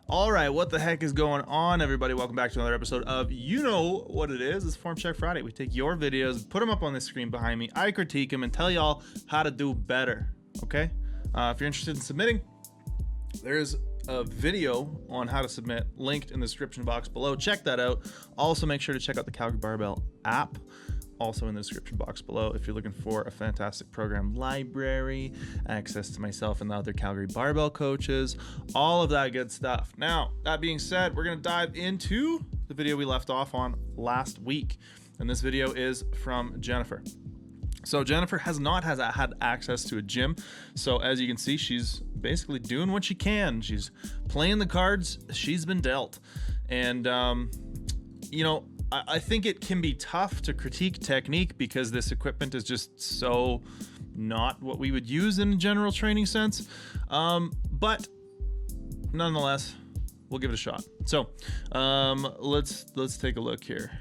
All right, what the heck is going on, everybody? Welcome back to another episode of You Know What It Is. It's Form Check Friday. We take your videos, put them up on the screen behind me, I critique them, and tell y'all how to do better, okay? If you're interested in submitting, there's a video on how to submit linked in the description box below. Check that out. Also, make sure to check out the Calgary Barbell app, also in the description box below, if you're looking for a fantastic program library, access to myself and the other Calgary Barbell coaches, all of that good stuff. Now, that being said, we're going to dive into the video we left off on last week. And this video is from Jennifer. So Jennifer has not had access to a gym. So as you can see, she's basically doing what she can. She's playing the cards she's been dealt. And, you know, I think it can be tough to critique technique because this equipment is just so not what we would use in a general training sense. But nonetheless, we'll give it a shot. So let's take a look here.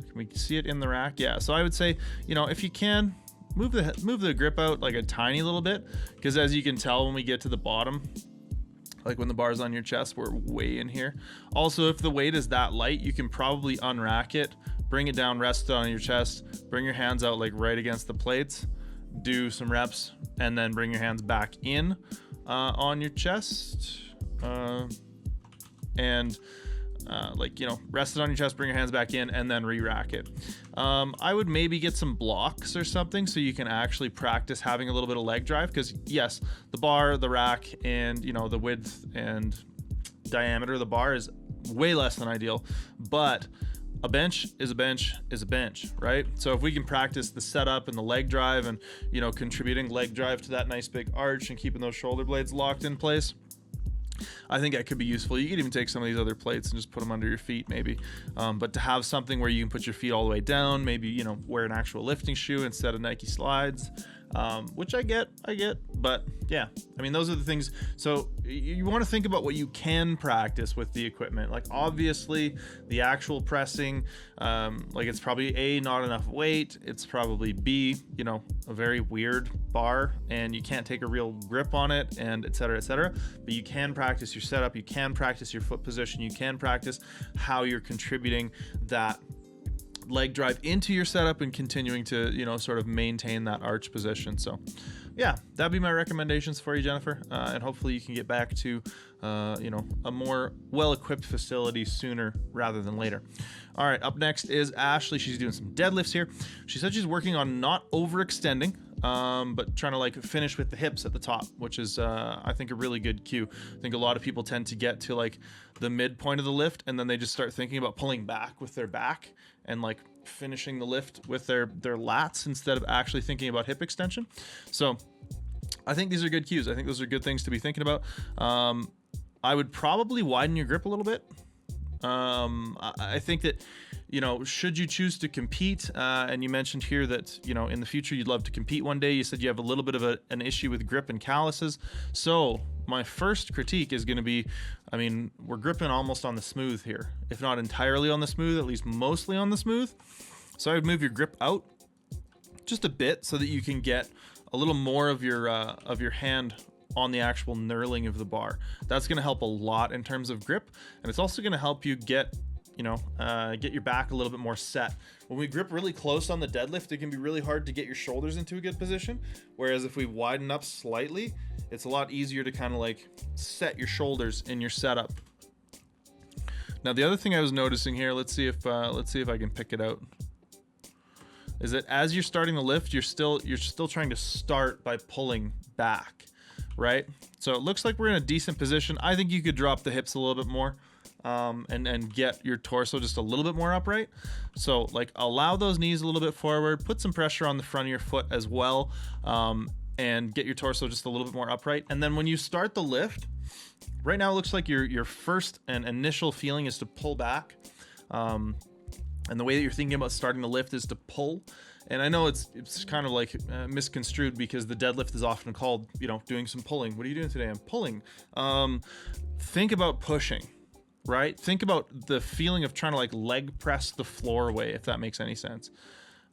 Can we see it in the rack? Yeah. So I would say, you know, if you can, move the grip out like a tiny little bit, because as you can tell when we get to the bottom, like when the bar's on your chest, we're way in here. Also, if the weight is that light, you can probably unrack it, bring it down, rest it on your chest, bring your hands out like right against the plates, do some reps, and then bring your hands back in on your chest. Like, you know, rest it on your chest, bring your hands back in, and then re-rack it. I would maybe get some blocks or something so you can actually practice having a little bit of leg drive, because yes, the bar, the rack, and, you know, the width and diameter of the bar is way less than ideal, but a bench is a bench is a bench, right? So if we can practice the setup and the leg drive and, you know, contributing leg drive to that nice big arch and keeping those shoulder blades locked in place, I think that could be useful. You could even take some of these other plates and just put them under your feet maybe. But to have something where you can put your feet all the way down, maybe, you know, wear an actual lifting shoe instead of Nike slides, which I get, but yeah, I mean, those are the things. So you want to think about what you can practice with the equipment. Like obviously the actual pressing, like it's probably A, not enough weight. It's probably B, you know, a very weird bar and you can't take a real grip on it, and et cetera, but you can practice your setup. You can practice your foot position. You can practice how you're contributing that leg drive into your setup and continuing to, you know, sort of maintain that arch position. So yeah, that'd be my recommendations for you, Jennifer. And hopefully you can get back to, you know, a more well-equipped facility sooner rather than later. All right, up next is Ashley. She's doing some deadlifts here. She said she's working on not overextending, but trying to like finish with the hips at the top, which is, I think, a really good cue. I think a lot of people tend to get to like the midpoint of the lift and then they just start thinking about pulling back with their back and like finishing the lift with their lats instead of actually thinking about hip extension. So I think these are good cues. I think those are good things to be thinking about. I would probably widen your grip a little bit. I think that, you know, should you choose to compete, and you mentioned here that, you know, in the future you'd love to compete one day. You said you have a little bit of an issue with grip and calluses. So my first critique is going to be, I mean, we're gripping almost on the smooth here, if not entirely on the smooth, at least mostly on the smooth. So I would move your grip out just a bit so that you can get a little more of your hand on the actual knurling of the bar. That's going to help a lot in terms of grip, and it's also going to help you get, you know, get your back a little bit more set. When we grip really close on the deadlift, it can be really hard to get your shoulders into a good position, whereas if we widen up slightly, it's a lot easier to kind of like set your shoulders in your setup. Now the other thing I was noticing here, let's see if I can pick it out, is that as you're starting the lift, you're still trying to start by pulling back, right? So it looks like we're in a decent position. I think you could drop the hips a little bit more, and get your torso just a little bit more upright. So like allow those knees a little bit forward, put some pressure on the front of your foot as well, and get your torso just a little bit more upright. And then when you start the lift, right now it looks like your first and initial feeling is to pull back. And the way that you're thinking about starting the lift is to pull. And I know it's kind of like misconstrued, because the deadlift is often called, you know, doing some pulling. What are you doing today? I'm pulling. Think about pushing, right? Think about the feeling of trying to like leg press the floor away, if that makes any sense.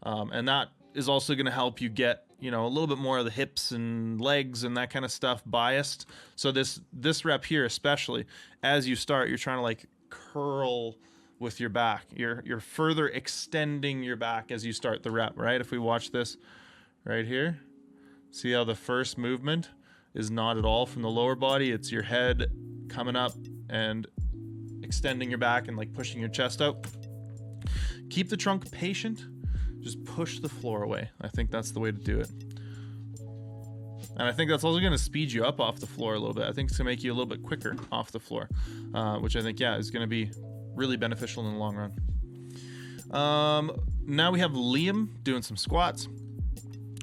And that is also going to help you get, a little bit more of the hips and legs and that kind of stuff biased. So this rep here, especially as you start, you're trying to like curl with your back. You're further extending your back as you start the rep, right? If we watch this right here, see how the first movement is not at all from the lower body. It's your head coming up and extending your back and like pushing your chest out. Keep the trunk patient. Just push the floor away. I think that's the way to do it. And I think that's also going to speed you up off the floor a little bit. I think it's going to make you a little bit quicker off the floor, which I think, is going to be really beneficial in the long run. Now we have Liam doing some squats.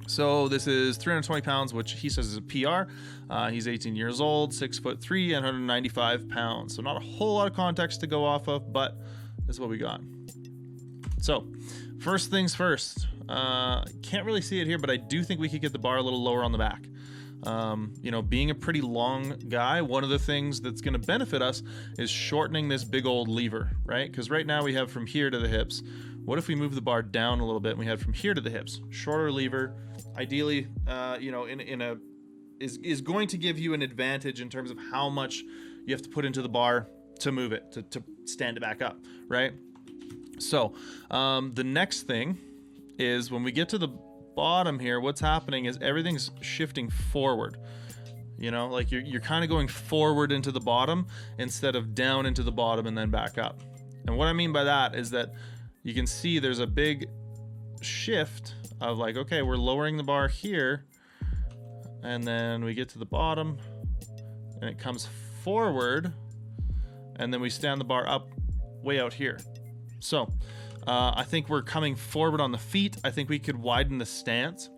So this is 320 pounds, which he says is a PR. He's 18 years old, 6'3", and 195 pounds. So not a whole lot of context to go off of, but this is what we got. So first things first, can't really see it here, but I do think we could get the bar a little lower on the back. Being a pretty long guy, one of the things that's going to benefit us is shortening this big old lever, right? Because right now we have from here to the hips. What if we move the bar down a little bit and we had from here to the hips? Shorter lever, ideally, is going to give you an advantage in terms of how much you have to put into the bar to move it, to stand it back up, right? So the next thing is when we get to the bottom here, what's happening is everything's shifting forward. Like you're kind of going forward into the bottom instead of down into the bottom and then back up. And what I mean by that is that you can see there's a big shift of like, okay, we're lowering the bar here, and then we get to the bottom and it comes forward, and then we stand the bar up way out here. So I think we're coming forward on the feet. I think we could widen the stance.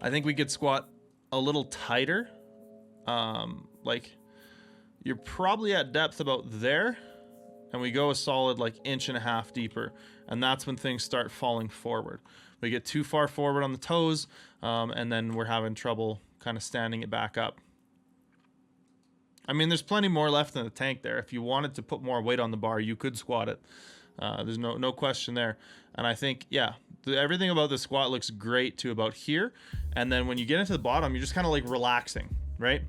I think we could squat a little tighter. Like you're probably at depth about there, and we go a solid like 1.5 inches deeper. And that's when things start falling forward. We get too far forward on the toes, and then we're having trouble kind of standing it back up. I mean, there's plenty more left in the tank there. If you wanted to put more weight on the bar, you could squat it. There's no question there. And I think, everything about the squat looks great to about here. And then when you get into the bottom, you're just kind of like relaxing, right?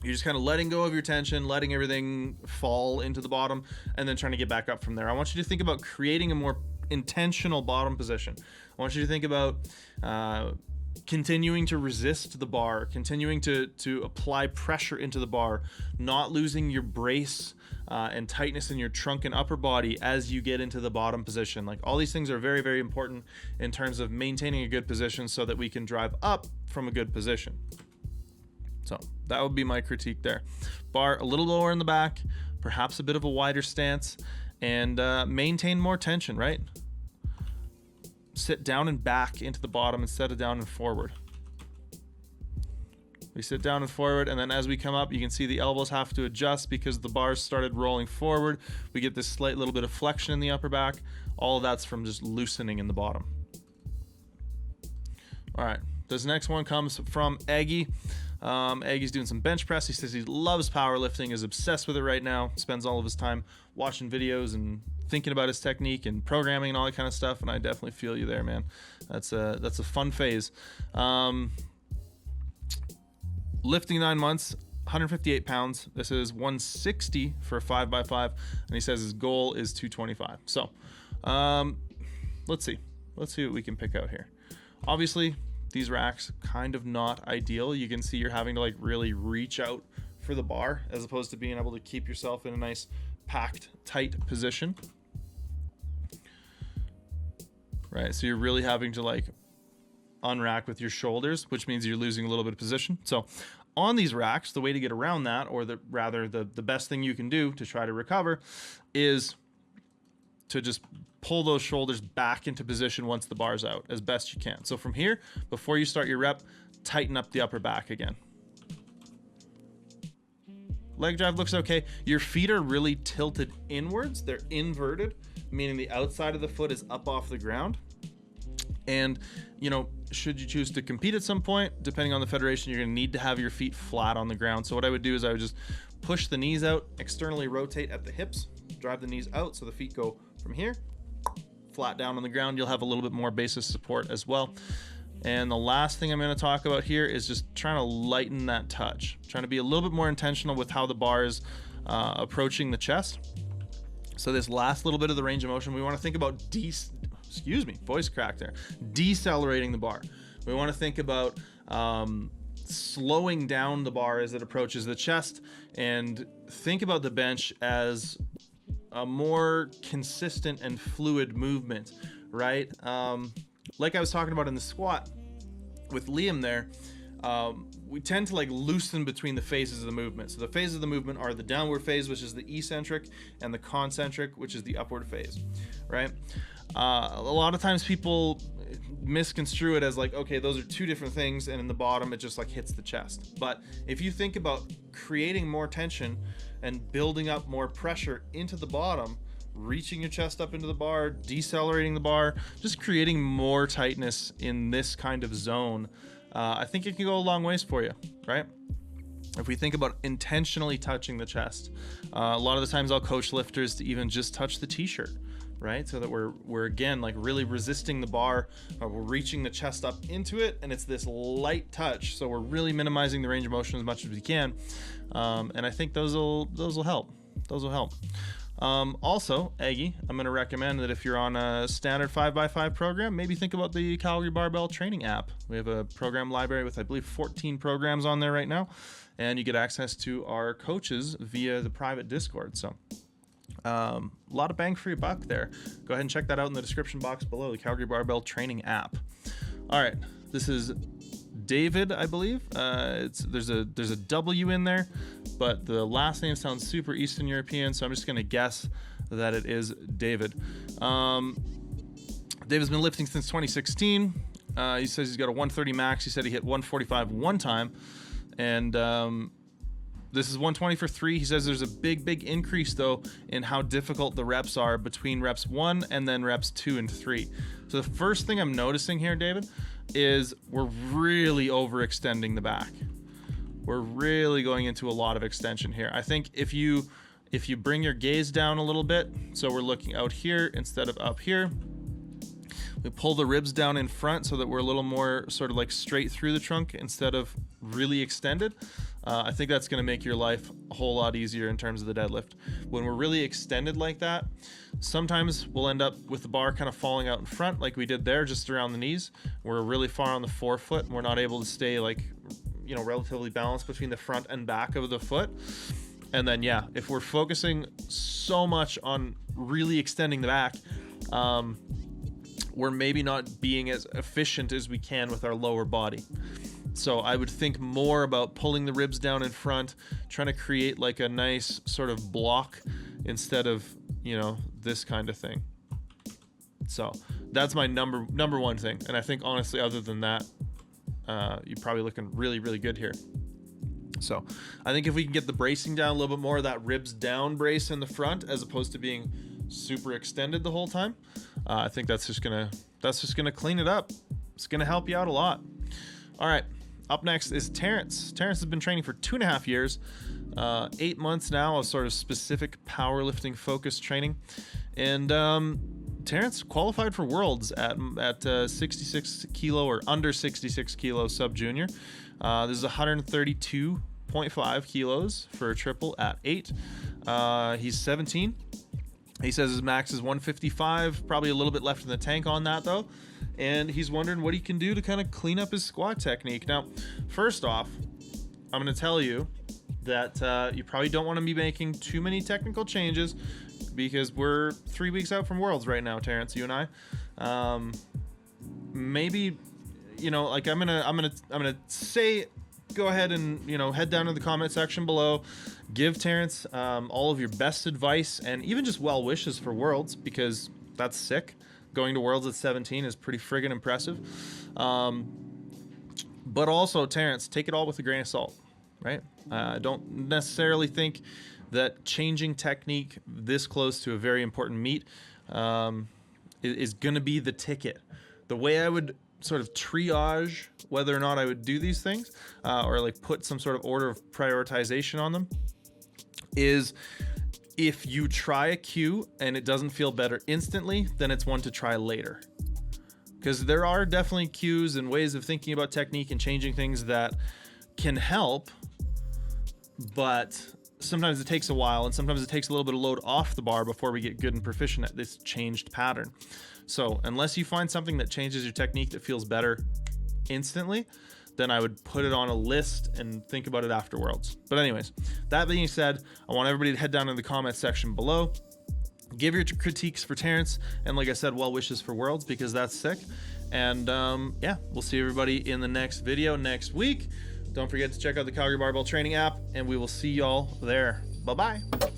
You're just kind of letting go of your tension, letting everything fall into the bottom, and then trying to get back up from there. I want you to think about creating a more intentional bottom position. I want you to think about continuing to resist the bar, continuing to apply pressure into the bar, not losing your brace and tightness in your trunk and upper body as you get into the bottom position. Like all these things are very, very important in terms of maintaining a good position so that we can drive up from a good position. So that would be my critique there. Bar a little lower in the back, perhaps a bit of a wider stance, and maintain more tension, right? Sit down and back into the bottom instead of down and forward. We sit down and forward, and then as we come up, you can see the elbows have to adjust because the bars started rolling forward. We get this slight little bit of flexion in the upper back. All of that's from just loosening in the bottom. All right, this next one comes from Eggy. Eggy's doing some bench press. He says he loves powerlifting, is obsessed with it right now, spends all of his time watching videos and thinking about his technique and programming and all that kind of stuff, and I definitely feel you there, man. That's a fun phase. Lifting 9 months, 158 pounds. This is 160 for a 5x5, and he says his goal is 225. So let's see what we can pick out here. Obviously, these racks kind of not ideal. You can see you're having to like really reach out for the bar as opposed to being able to keep yourself in a nice packed tight position, right? So you're really having to like unrack with your shoulders, which means you're losing a little bit of position. So on these racks, the way to get around that, or the best thing you can do to try to recover, is to just pull those shoulders back into position once the bar's out as best you can. So from here, before you start your rep, tighten up the upper back again. Leg drive looks okay. Your feet are really tilted inwards. They're inverted, meaning the outside of the foot is up off the ground. And, should you choose to compete at some point, depending on the federation, you're going to need to have your feet flat on the ground. So what I would do is I would just push the knees out, externally rotate at the hips, drive the knees out so the feet go from here, flat down on the ground, you'll have a little bit more basis support as well. And the last thing I'm going to talk about here is just trying to lighten that touch, trying to be a little bit more intentional with how the bar is approaching the chest. So this last little bit of the range of motion, we want to think about voice crack there, decelerating the bar. We want to think about slowing down the bar as it approaches the chest, and think about the bench as a more consistent and fluid movement, right? Like I was talking about in the squat with Liam there, we tend to like loosen between the phases of the movement. So the phases of the movement are the downward phase, which is the eccentric, and the concentric, which is the upward phase, right? A lot of times people misconstrue it as like, okay, those are two different things, and in the bottom it just like hits the chest. But if you think about creating more tension and building up more pressure into the bottom, reaching your chest up into the bar, decelerating the bar, just creating more tightness in this kind of zone, I think it can go a long ways for you, right? If we think about intentionally touching the chest, a lot of the times I'll coach lifters to even just touch the t-shirt, right? So that we're again like really resisting the bar, we're reaching the chest up into it, and it's this light touch. So we're really minimizing the range of motion as much as we can, and I think those will help. Those will help. Also, Eggy, I'm going to recommend that if you're on a standard 5x5 program, maybe think about the Calgary Barbell training app. We have a program library with, I believe, 14 programs on there right now, and you get access to our coaches via the private Discord. So a lot of bang for your buck there. Go ahead and check that out in the description box below, the Calgary Barbell training app. All right, this is David, I believe. There's a W in there, but the last name sounds super Eastern European, so I'm just gonna guess that it is David. David's been lifting since 2016. He says he's got a 130 max. He said he hit 145 one time, and this is 120 for 3. He says there's a big increase though in how difficult the reps are between reps 1 and then reps 2 and 3. So the first thing I'm noticing here, David, is we're really overextending the back. We're really going into a lot of extension here. I think if you bring your gaze down a little bit, so we're looking out here instead of up here, we pull the ribs down in front so that we're a little more sort of like straight through the trunk instead of really extended. I think that's going to make your life a whole lot easier in terms of the deadlift. When we're really extended like that, sometimes we'll end up with the bar kind of falling out in front like we did there, just around the knees. We're really far on the forefoot and we're not able to stay like, you know, relatively balanced between the front and back of the foot. And then, yeah, if we're focusing so much on really extending the back, we're maybe not being as efficient as we can with our lower body. So I would think more about pulling the ribs down in front, trying to create like a nice sort of block instead of, you know, this kind of thing. So that's my number one thing. And I think honestly, other than that, you're probably looking really good here. So I think if we can get the bracing down a little bit more, that ribs down brace in the front, as opposed to being super extended the whole time, I think that's just gonna clean it up. It's gonna help you out a lot. All right. Up next is Terence. Terence has been training for 2.5 years, 8 months now of sort of specific powerlifting focused training. And Terence qualified for Worlds at 66 kilo or under 66 kilo sub junior. This is 132.5 kilos for a triple at 8. He's 17. He says his max is 155, probably a little bit left in the tank on that though. And he's wondering what he can do to kind of clean up his squat technique. Now, first off, I'm going to tell you that you probably don't want to be making too many technical changes, because we're 3 weeks out from Worlds right now, Terence, you and I. Maybe, you know, like I'm gonna say, go ahead and, you know, head down to the comment section below, give Terence all of your best advice and even just well wishes for Worlds, because that's sick. Going to Worlds at 17 is pretty friggin' impressive. But also, Terence, take it all with a grain of salt, right? I don't necessarily think that changing technique this close to a very important meet is going to be the ticket. The way I would sort of triage whether or not I would do these things, or like put some sort of order of prioritization on them, is if you try a cue and it doesn't feel better instantly, then it's one to try later. Because there are definitely cues and ways of thinking about technique and changing things that can help, but sometimes it takes a while, and sometimes it takes a little bit of load off the bar before we get good and proficient at this changed pattern. So unless you find something that changes your technique that feels better instantly, then I would put it on a list and think about it afterwards. But anyways, that being said, I want everybody to head down in the comments section below. Give your critiques for Terence, and like I said, well wishes for Worlds, because that's sick. And yeah, we'll see everybody in the next video next week. Don't forget to check out the Calgary Barbell Training app, and we will see y'all there. Bye-bye.